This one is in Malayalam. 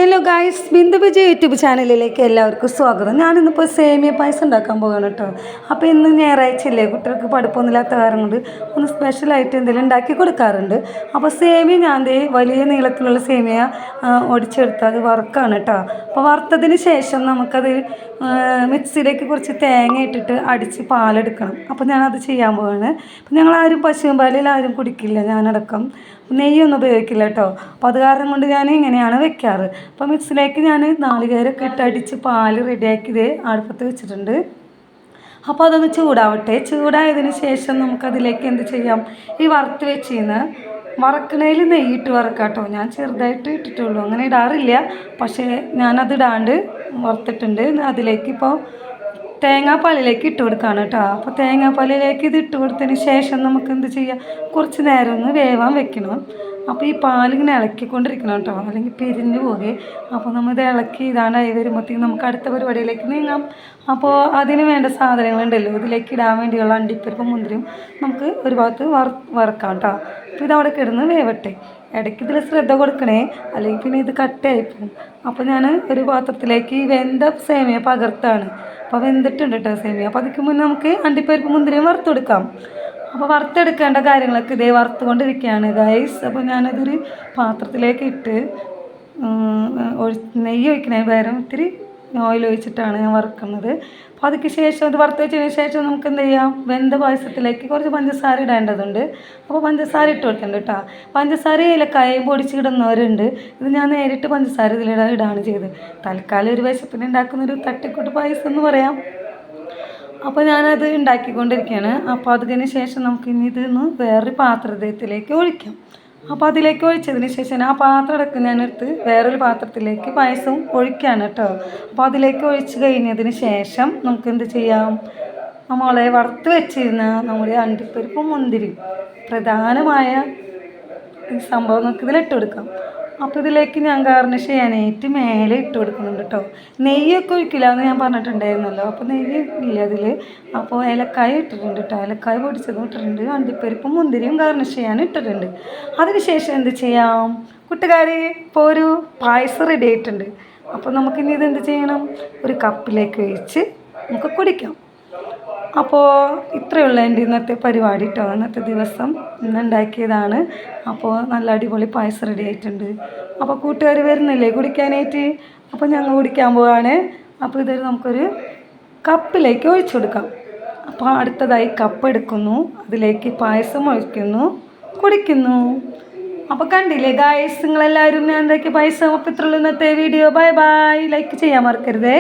Hello guys, Bindu Vijay YouTube ചാനലിലേക്ക് എല്ലാവർക്കും സ്വാഗതം. ഞാനിന്നിപ്പോൾ സേമിയ പായസം ഉണ്ടാക്കാൻ പോവുകയാണ് കേട്ടോ. അപ്പോൾ ഇന്ന് ഞായറാഴ്ചയില്ലേ, കുട്ടികൾക്ക് പഠിപ്പൊന്നുമില്ലാത്ത കാരണം കൊണ്ട് ഒന്ന് സ്പെഷ്യലായിട്ട് എന്തെങ്കിലും ഉണ്ടാക്കി കൊടുക്കാറുണ്ട്. അപ്പോൾ സേമിയ ഞാൻ വലിയ നീളത്തിലുള്ള സേമിയ ഒടിച്ചെടുത്ത് അത് വറുക്കാണ് കേട്ടോ. അപ്പോൾ വറുത്തതിന് ശേഷം നമുക്കത് മിക്സിയിലേക്ക് കുറച്ച് തേങ്ങ ഇട്ടിട്ട് അടിച്ച് പാലെടുക്കണം. അപ്പോൾ ഞാനത് ചെയ്യാൻ പോവുകയാണ്. അപ്പോൾ ഞങ്ങളാരും പശുവും പാലിൽ ആരും കുടിക്കില്ല, ഞാനടക്കം നെയ്യൊന്നും ഉപയോഗിക്കില്ല കേട്ടോ. അപ്പോൾ അത് കാരണം കൊണ്ട് ഞാൻ ഇങ്ങനെയാണ് വെക്കാറ്. അപ്പോൾ മിക്സിയിലേക്ക് ഞാൻ നാളികേരമൊക്കെ ഇട്ട് അടിച്ച് പാല് റെഡിയാക്കിയത് അടുപ്പത്ത് വെച്ചിട്ടുണ്ട്. അപ്പോൾ അതൊന്ന് ചൂടാവട്ടെ. ചൂടായതിന് ശേഷം നമുക്കതിലേക്ക് എന്ത് ചെയ്യാം, ഈ വറുത്ത് വെച്ചിരുന്ന് വറക്കണേൽ നെയ്യിട്ട് വറക്കാം കേട്ടോ. ഞാൻ ചെറുതായിട്ട് ഇട്ടിട്ടുള്ളൂ, അങ്ങനെ ഇടാറില്ല. പക്ഷേ ഞാനത് ഇടാണ്ട് വറുത്തിട്ടുണ്ട്. അതിലേക്ക് ഇപ്പോൾ തേങ്ങാപ്പാലിലേക്ക് ഇട്ട് കൊടുക്കുകയാണ് കേട്ടോ. അപ്പോൾ തേങ്ങാപ്പാലിലേക്ക് ഇത് ഇട്ട് കൊടുത്തതിന് ശേഷം നമുക്ക് എന്ത് ചെയ്യാം, കുറച്ച് നേരം ഒന്ന് വേവാൻ വെക്കണം. അപ്പോൾ ഈ പാലിങ്ങനെ ഇളക്കിക്കൊണ്ടിരിക്കണം കേട്ടോ, അല്ലെങ്കിൽ പിരിഞ്ഞു പോകുകയെ. അപ്പോൾ നമ്മളിത് ഇളക്കി ഇതാണ്ടായി വരുമ്പോഴത്തേക്കും നമുക്ക് അടുത്ത പരിപാടിയിലേക്ക് നീങ്ങാം. അപ്പോൾ അതിന് വേണ്ട സാധനങ്ങളുണ്ടല്ലോ, ഇതിലേക്ക് ഇടാൻ വേണ്ടിയുള്ള അണ്ടിപ്പരിപ്പും മുന്തിരിയും നമുക്ക് ഒരു ഭാഗത്ത് വറക്കാം കേട്ടോ. അപ്പോൾ ഇതവിടെ കിടന്ന് വേവട്ടെ. ഇടയ്ക്ക് ഇതിൽ ശ്രദ്ധ കൊടുക്കണേ, അല്ലെങ്കിൽ പിന്നെ ഇത് കട്ടയായിപ്പോവും. അപ്പോൾ ഞാൻ ഒരു പാത്രത്തിലേക്ക് വെന്ത സേമിയ പകർത്താണ്. അപ്പോൾ വെന്തിട്ടുണ്ട് കേട്ടോ സേമിയ. അപ്പോൾ അതിക്ക് മുന്നേ നമുക്ക് അണ്ടിപ്പരിപ്പ് മുന്തിരിയും വറുത്തെടുക്കാം. അപ്പോൾ വറുത്തെടുക്കേണ്ട കാര്യങ്ങളൊക്കെ ഇതേ വറുത്തുകൊണ്ടിരിക്കുകയാണ് ഗൈസ്. അപ്പോൾ ഞാനതൊരു പാത്രത്തിലേക്ക് ഇട്ട് നെയ്യ് ഒഴിക്കണേ പകരം ഇത്തിരി ഓയിൽ ഒഴിച്ചിട്ടാണ് ഞാൻ വറുക്കുന്നത്. അപ്പോൾ അതിക്ക് ശേഷം അത് വറുത്ത് വെച്ചതിന് ശേഷം നമുക്ക് എന്ത് ചെയ്യാം, വെന്ത പായസത്തിലേക്ക് കുറച്ച് പഞ്ചസാര ഇടേണ്ടതുണ്ട്. അപ്പോൾ പഞ്ചസാര ഇട്ട് കൊടുക്കുന്നുണ്ട് കേട്ടോ. പഞ്ചസാര ഏലക്കായയും പൊടിച്ചിടുന്നവരുണ്ട്. ഇത് ഞാൻ നേരിട്ട് പഞ്ചസാര ഇടാണ് ചെയ്തത്. തൽക്കാലം ഒരു വിശപ്പിന് ഉണ്ടാക്കുന്നൊരു തട്ടിക്കൂട്ട് പായസം എന്ന് പറയാം. അപ്പോൾ ഞാനത് ഉണ്ടാക്കിക്കൊണ്ടിരിക്കുകയാണ്. അപ്പോൾ അതിന് ശേഷം നമുക്ക് ഇനി ഇതൊന്ന് വേറൊരു പാത്രത്തിലേക്ക് ഒഴിക്കാം. അപ്പോൾ അതിലേക്ക് ഒഴിച്ചതിന് ശേഷം ആ പാത്രം അടക്കം ഞാനെടുത്ത് വേറൊരു പാത്രത്തിലേക്ക് പായസം ഒഴിക്കുകയാണ് കേട്ടോ. അപ്പോൾ അതിലേക്ക് ഒഴിച്ച് കഴിഞ്ഞതിന് ശേഷം നമുക്ക് എന്ത് ചെയ്യാം, നമ്മളെ വറുത്ത് വെച്ചിരുന്ന നമ്മുടെ അണ്ടിപ്പരിപ്പും മുന്തിരിയും പ്രധാനമായ ഈ സംഭവം നമുക്ക് ഇതിലിട്ട് കൊടുക്കാം. അപ്പോൾ ഇതിലേക്ക് ഞാൻ ഗാർണിഷ് ചെയ്യാനായിട്ട് മേലെ ഇട്ട് കൊടുക്കുന്നുണ്ട് കേട്ടോ. നെയ്യൊക്കെ ഒഴിക്കില്ല എന്ന് ഞാൻ പറഞ്ഞിട്ടുണ്ടായിരുന്നല്ലോ. അപ്പോൾ നെയ്യ് ഇല്ല അതിൽ. അപ്പോൾ ഏലക്കായ ഇട്ടിട്ടുണ്ട് കേട്ടോ, ഏലക്കായ പൊടിച്ചതും ഇട്ടിട്ടുണ്ട്. അണ്ടിപ്പരിപ്പും മുന്തിരിയും ഗാർണിഷ് ചെയ്യാൻ ഇട്ടിട്ടുണ്ട്. അതിനുശേഷം എന്ത് ചെയ്യാം കൂട്ടുകാരെ, ഇപ്പോൾ ഒരു പായസം റെഡി ആയിട്ടുണ്ട്. അപ്പോൾ നമുക്കിനി ഇതെന്ത് ചെയ്യണം, ഒരു കപ്പിലേക്ക് ഒഴിച്ച് നമുക്ക് കുടിക്കാം. അപ്പോൾ ഇത്രയുള്ള എൻ്റെ ഇന്നത്തെ പരിപാടി കേട്ടോ. ഇന്നത്തെ ദിവസം ഇന്നുണ്ടാക്കിയതാണ്. അപ്പോൾ നല്ല അടിപൊളി പായസം റെഡി ആയിട്ടുണ്ട്. അപ്പോൾ കൂട്ടുകാർ വരുന്നില്ലേ കുടിക്കാനായിട്ട്, അപ്പോൾ ഞങ്ങൾ കുടിക്കാൻ പോവാണ്. അപ്പോൾ ഇതൊരു നമുക്കൊരു കപ്പിലേക്ക് ഒഴിച്ചു കൊടുക്കാം. അപ്പോൾ അടുത്തതായി കപ്പ് എടുക്കുന്നു, അതിലേക്ക് പായസം ഒഴിക്കുന്നു, കുടിക്കുന്നു. അപ്പോൾ കണ്ടില്ലേ ഗായ്സ്, നിങ്ങളെല്ലാവരും ഞാൻ ഉണ്ടാക്കിയ പായസം. അപ്പോൾ ഇത്രയുള്ള ഇന്നത്തെ വീഡിയോ. Bye bye. ലൈക്ക് ചെയ്യാൻ മറക്കരുതേ.